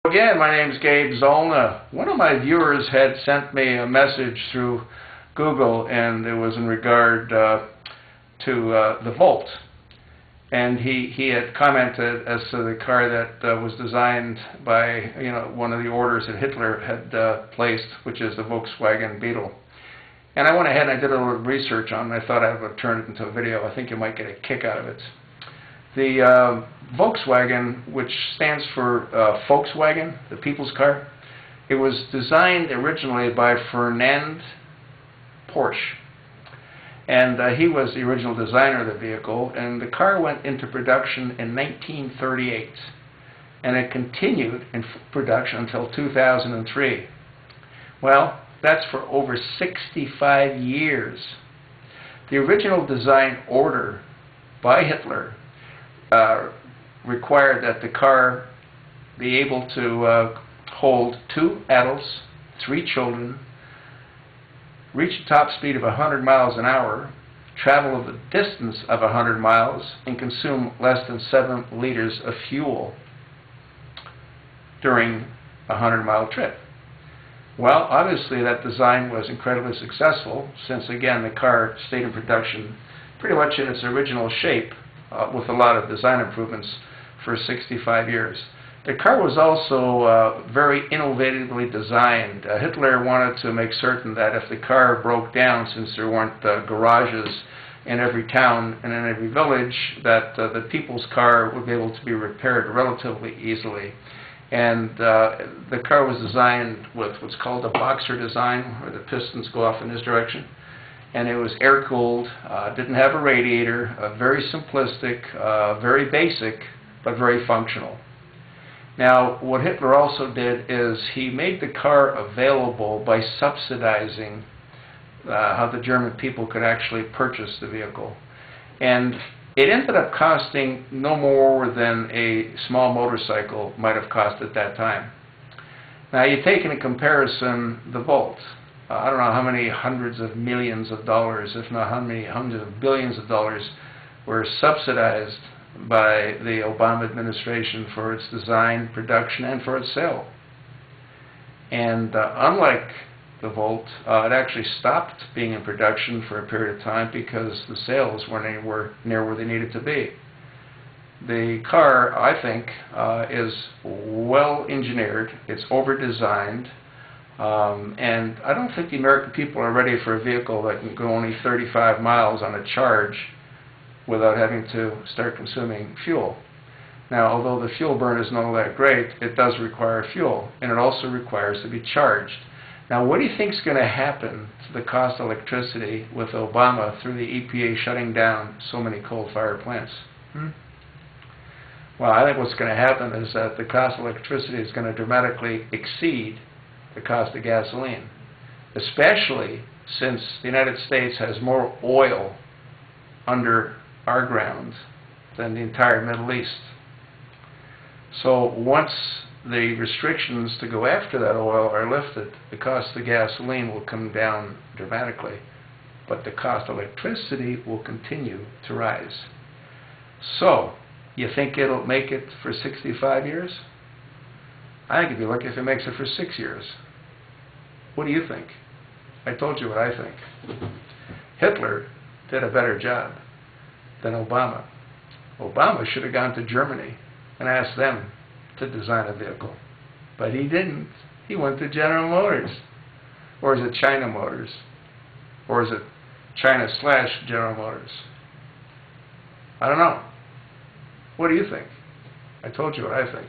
Again, my name is Gabe Zollner. One of my viewers had sent me a message through Google, and it was in regard to the Volt. And he had commented as to the car that was designed by one of the orders that Hitler had placed, which is the Volkswagen Beetle. And I went ahead and I did a little research on it. I thought I would turn it into a video. I think you might get a kick out of it. The Volkswagen, which stands for Volkswagen, the people's car, it was designed originally by Ferdinand Porsche. And he was the original designer of the vehicle, and the car went into production in 1938. And it continued in production until 2003. Well, that's for over 65 years. The original design order by Hitler required that the car be able to hold 2 adults, 3 children, reach a top speed of 100 miles an hour, travel the distance of 100 miles, and consume less than 7 liters of fuel during a 100-mile trip. Well, obviously that design was incredibly successful, since again the car stayed in production pretty much in its original shape with a lot of design improvements for 65 years. The car was also very innovatively designed. Hitler wanted to make certain that if the car broke down, since there weren't garages in every town and in every village, that the people's car would be able to be repaired relatively easily. And the car was designed with what's called a boxer design, where the pistons go off in this direction. And it was air-cooled, didn't have a radiator, very simplistic, very basic, but very functional. Now, what Hitler also did is he made the car available by subsidizing how the German people could actually purchase the vehicle. And it ended up costing no more than a small motorcycle might have cost at that time. Now, you take into comparison the Volt. I don't know how many hundreds of millions of dollars, if not how many hundreds of billions of dollars, were subsidized by the Obama administration for its design, production, and for its sale. And unlike the Volt, it actually stopped being in production for a period of time because the sales weren't anywhere near where they needed to be. The car, I think, is well engineered, it's over-designed, and I don't think the American people are ready for a vehicle that can go only 35 miles on a charge without having to start consuming fuel. Now, although the fuel burn isn't all that great, it does require fuel, and it also requires to be charged. Now, what do you think is going to happen to the cost of electricity with Obama through the EPA shutting down so many coal-fired plants? Well, I think what's going to happen is that the cost of electricity is going to dramatically exceed the cost of gasoline, especially since the United States has more oil under our ground than the entire Middle East. So once the restrictions to go after that oil are lifted, the cost of gasoline will come down dramatically, but the cost of electricity will continue to rise. So, you think it'll make it for 65 years? I think it'd be lucky if it makes it for 6 years. What do you think? I told you what I think. Hitler did a better job than Obama. Obama should have gone to Germany and asked them to design a vehicle. But he didn't. He went to General Motors. Or is it China Motors? Or is it China/General Motors? I don't know. What do you think? I told you what I think.